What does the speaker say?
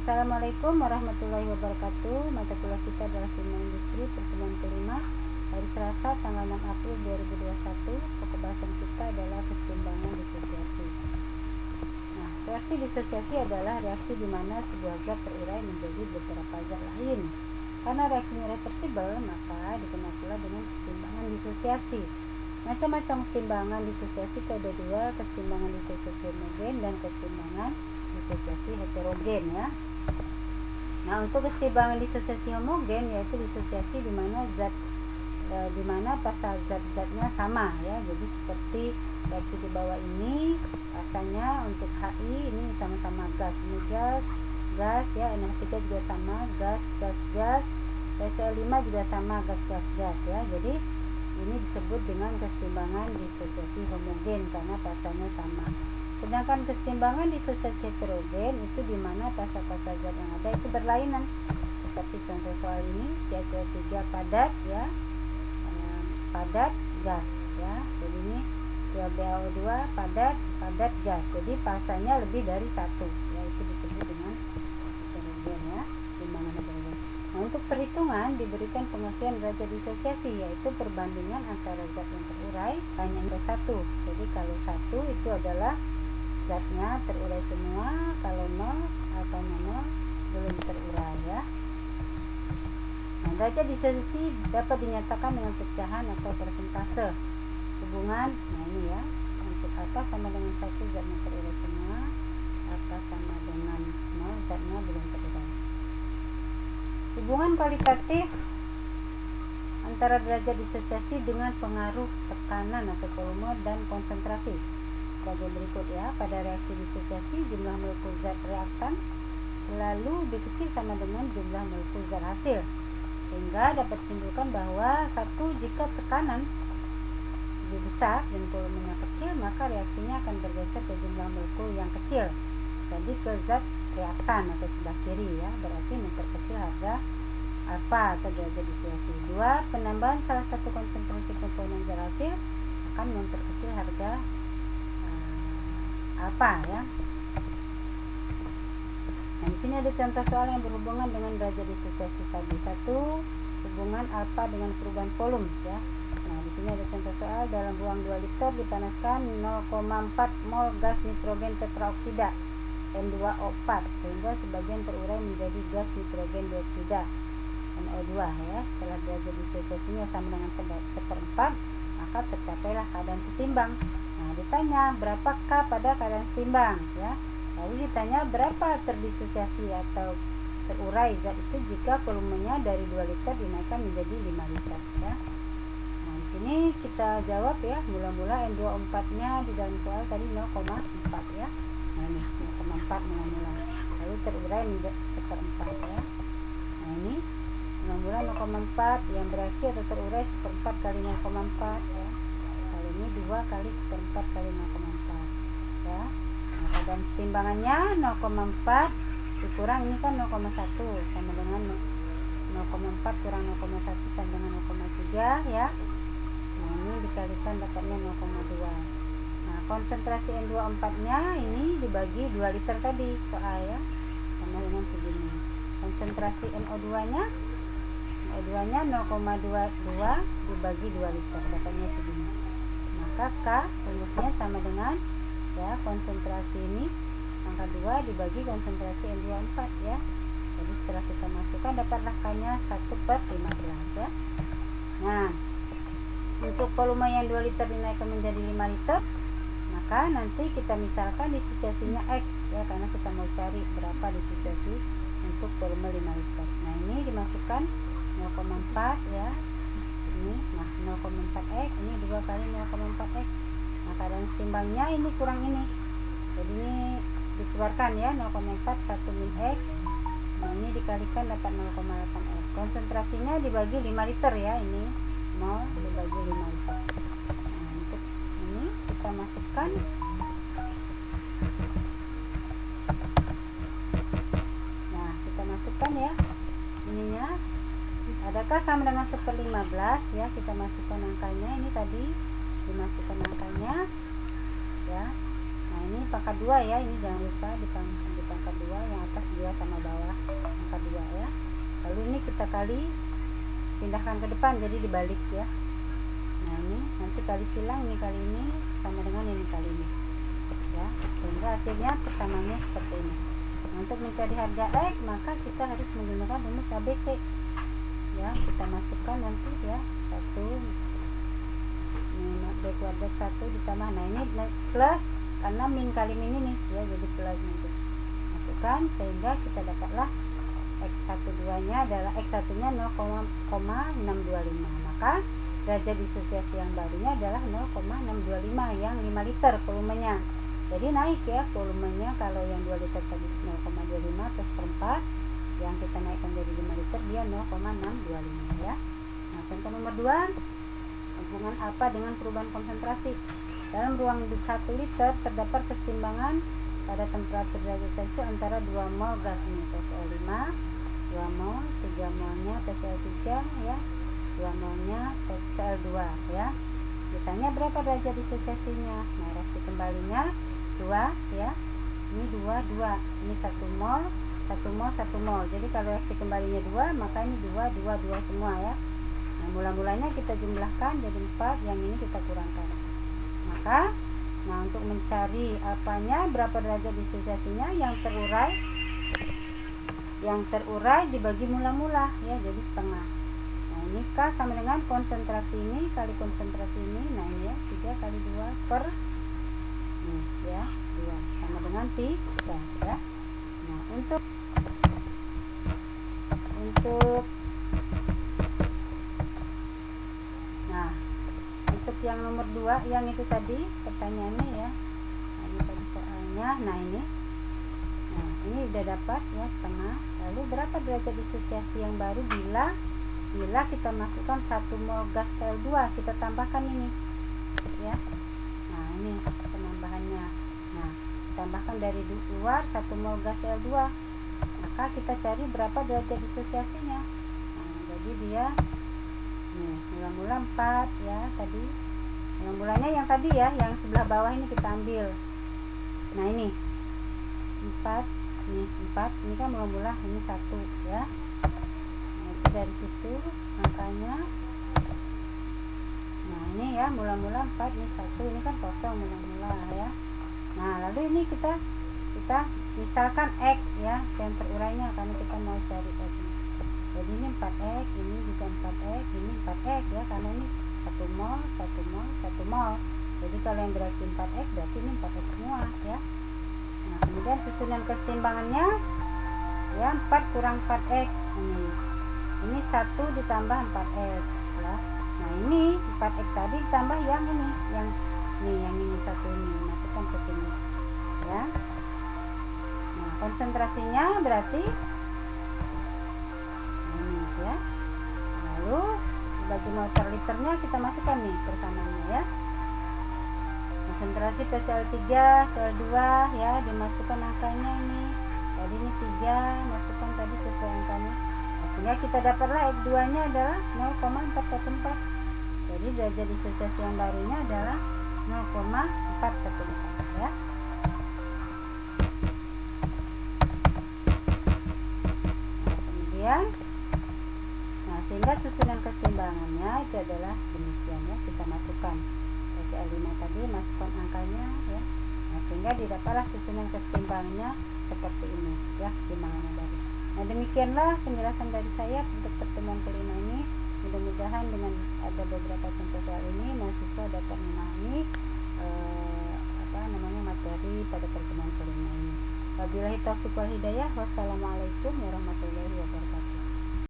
Assalamualaikum warahmatullahi wabarakatuh. Mata kuliah kita adalah Kimia Industri pertemuan kelima hari Selasa tanggal 6 April 2021. Pokok bahasan kita adalah kesetimbangan disosiasi. Nah, reaksi disosiasi adalah reaksi di mana sebuah zat terurai menjadi beberapa zat lain. Karena reaksinya reversibel, maka dikenal pula dengan kesetimbangan disosiasi. Macam-macam kesetimbangan disosiasi itu ada dua, kesetimbangan disosiasi homogen dan kesetimbangan disosiasi heterogen ya. Nah, untuk kesetimbangan disosiasi homogen yaitu disosiasi di mana pasal zat-zatnya sama ya. Jadi seperti reaksi di bawah ini rasanya untuk HI ini sama-sama gas, ini gas ya, NH3 juga sama gas, SO5 juga sama gas ya. Jadi ini disebut dengan kesetimbangan disosiasi homogen karena pasalnya sama. Sedangkan kesetimbangan disosiasi heterogen itu di mana pasal-pasal zat yang ada itu berlainan. Seperti contoh soal ini, CaCO3 padat ya, padat gas ya. Jadi ini 2BaO2 padat gas. Jadi pasalnya lebih dari satu ya, itu disebut dengan heterogen ya, kesetimbangan heterogen. Nah, untuk perhitungan diberikan pengertian derajat disosiasi yaitu perbandingan antara zat yang terurai hanya ada satu. Jadi kalau satu itu adalah zatnya terurai semua, kalau 0 alfanya 0 belum terurai ya. Nah, derajat disosiasi dapat dinyatakan dengan pecahan atau persentase hubungan. Nah ini ya, untuk alfa sama dengan 1 zatnya terurai semua, alfa sama dengan 0 zatnya belum terurai. Hubungan kualitatif antara derajat disosiasi dengan pengaruh tekanan atau volume dan konsentrasi sebagai berikut ya. Pada reaksi disosiasi jumlah molekul zat reaktan selalu lebih kecil sama dengan jumlah molekul zat hasil, sehingga dapat disimpulkan bahwa satu jika tekanan lebih besar dan volumenya kecil maka reaksinya akan bergeser ke jumlah molekul yang kecil, jadi ke zat reaktan atau sebelah kiri ya, berarti memperkecil harga alfa atau derajat disosiasi. 2. Penambahan salah satu konsentrasi komponen zat hasil akan memperkecil harga alfa ya. Nah, di sini ada contoh soal yang berhubungan dengan derajat disosiasi tadi. 1. Hubungan alfa dengan perubahan volume ya. Nah, di sini ada contoh soal dalam ruang 2 liter dipanaskan 0,4 mol gas nitrogen tetraoksida N2O4 sehingga sebagian terurai menjadi gas nitrogen dioksida NO2 ya. Setelah derajat disosiasinya sama dengan 1/4 maka tercapailah keadaan setimbang. Nah, ditanya berapa K pada keadaan setimbang ya. Lalu ditanya berapa terdisosiasi atau terurai zat itu jika volumenya dari 2 liter dinaikkan menjadi 5 liter ya. Nah, di sini kita jawab ya, mula-mula N2O4-nya di dalam soal tadi 0,4 ya. Nah, ini 0,4 mula-mula. Lalu terurai menjadi 1/4 ya. Nah, ini mula-mula 0,4 yang bereaksi atau terurai 1/4 kali 0,4 ya. Kali ini 2 kali 1/4 kali 0,4 ya. Nah, keadaan setimbangannya 0,4 dikurang ini kan 0,1 sama dengan 0,4 kurang 0,1 sama dengan 0,3 ya. Nah, ini dikalikan dapatnya 0,2. Nah, konsentrasi N2O4-nya ini dibagi 2 liter tadi soal ya, sama dengan segini. Konsentrasi NO2-nya 0,22 dibagi 2 liter dapatnya segini. Maka K rumusnya sama dengan ya, konsentrasi ini angka 2 dibagi konsentrasi N2O4 ya. Jadi setelah kita masukkan dapatlah K-nya 1/15 ya. Nah, untuk volume yang 2 liter dinaikkan menjadi 5 liter, maka nanti kita misalkan disosiasinya X ya, karena kita mau cari berapa disosiasi untuk volume 5 liter. Nah, ini dimasukkan 0,4 ya. Ini nah 0,4X, ini 2 kali 0,4X. Nah, keadaan setimbangnya ini kurang ini. Jadi ini dikeluarkan ya, 0,4 1 min X. Nah, ini dikalikan dapat 0,8X. Konsentrasinya dibagi 5 liter ya, ini 0 dibagi 5 liter. Nah, untuk ini kita masukkan ya ininya, adakah sama dengan 1/15 ya, kita masukkan angkanya, ini tadi dimasukkan angkanya ya. Nah, ini pangkat 2 ya, ini jangan lupa di pangkat 2, yang atas 2 sama bawah kita kali, pindahkan ke depan jadi dibalik ya. Nah ini nanti kali silang, ini kali ini sama dengan ini kali ini ya, sehingga hasilnya persamaannya seperti ini. Nah, untuk mencari harga X maka kita harus menggunakan rumus ABC ya. Kita masukkan nanti ya, 1 B kuadrat 1 ditambah, nah ini plus karena min kali min ini ya, jadi plus nanti masukkan, sehingga kita dapatlah X12 nya adalah X1 nya 0,625. Maka derajat disosiasi yang barunya adalah 0,625 yang 5 liter volumenya. Jadi naik ya volumenya, kalau yang 2 liter tadi 0,25 plus per 4, yang kita naikkan jadi 5 liter dia 0,625 ya. Nah contoh nomor 2, hubungan alfa dengan perubahan konsentrasi. Dalam ruang 1 liter terdapat kesetimbangan pada temperatur derajat Celcius antara 2 mol gas ini TCl5, 2 mol, 3 molnya TCl3 ya, 2 molnya TCl2 ya. Ditanya berapa derajat disosiasinya. Nah reaksi kembalinya 2 ya, ini 2, 2, ini 1 mol, 1 mol, 1 mol. Jadi kalau reaksi kembalinya 2, maka ini 2, 2, 2 semua ya. Nah mula-mulanya kita jumlahkan jadi 4, yang ini kita kurangkan. Maka nah untuk mencari apanya, berapa derajat disosiasinya, yang terurai dibagi mula-mula ya, jadi setengah. Nah ini K sama dengan konsentrasi ini kali konsentrasi ini. Nah ini ya, 3 kali 2 per ini ya, 2 sama dengan 3 ya. Nah untuk yang nomor 2 yang itu tadi pertanyaannya ya, nah, ini tadi soalnya. Nah ini udah dapat ya setengah. Lalu berapa derajat disosiasi yang baru bila kita masukkan 1 mol gas Cl2, kita tambahkan ini ya. Nah ini penambahannya. Nah tambahkan dari luar 1 mol gas Cl2, maka kita cari berapa derajat disosiasinya. Nah jadi dia nih mula-mula 4 ya tadi. Mula-mulanya yang tadi ya, yang sebelah bawah ini kita ambil. Nah ini 4, ini kan mula-mula ini 1 ya. Nah itu dari situ angkanya. Nah ini ya mula-mula 4, ini 1, ini kan kosong mula-mula ya. Nah lalu ini kita misalkan X ya, yang terurainya karena kita mau cari X. Jadi ini 4X, ini juga 4X, ini 4X ya, karena ini 1 mol, 1 mol, 1 mol. Jadi kalau yang bereaksi 4X berarti ini 4X semua ya. Nah kemudian susunan kesetimbangannya ya, 4 kurang 4X ini 1 ditambah 4X ya. Nah ini 4X tadi ditambah yang ini, yang ini 1 ini, masukkan ke sini ya. Nah konsentrasinya berarti ini ya. Lalu bagi mol per liternya kita masukkan nih persamaannya ya. Konsentrasi PCl3, Cl2 ya, dimasukkan angkanya ini. Tadi ini 3, masukkan tadi sesuai angkanya. Nah, sehingga kita dapatlah X2 nya adalah 0,414. Jadi derajat disosiasi yang barunya adalah 0,414 ya. Nah, kemudian sehingga susunan kesetimbangannya itu adalah demikian ya, kita masukkan PCl5 tadi, masukkan angkanya ya. Nah sehingga didapatlah susunan kesetimbangannya seperti ini ya, timbangannya dari. Nah demikianlah penjelasan dari saya untuk pertemuan kelima ini. Mudah-mudahan dengan ada beberapa contoh soal ini mahasiswa dapat memahami materi pada pertemuan kelima ini. Wabillahi taufiq wal hidayah. Wassalamualaikum warahmatullahi wabarakatuh.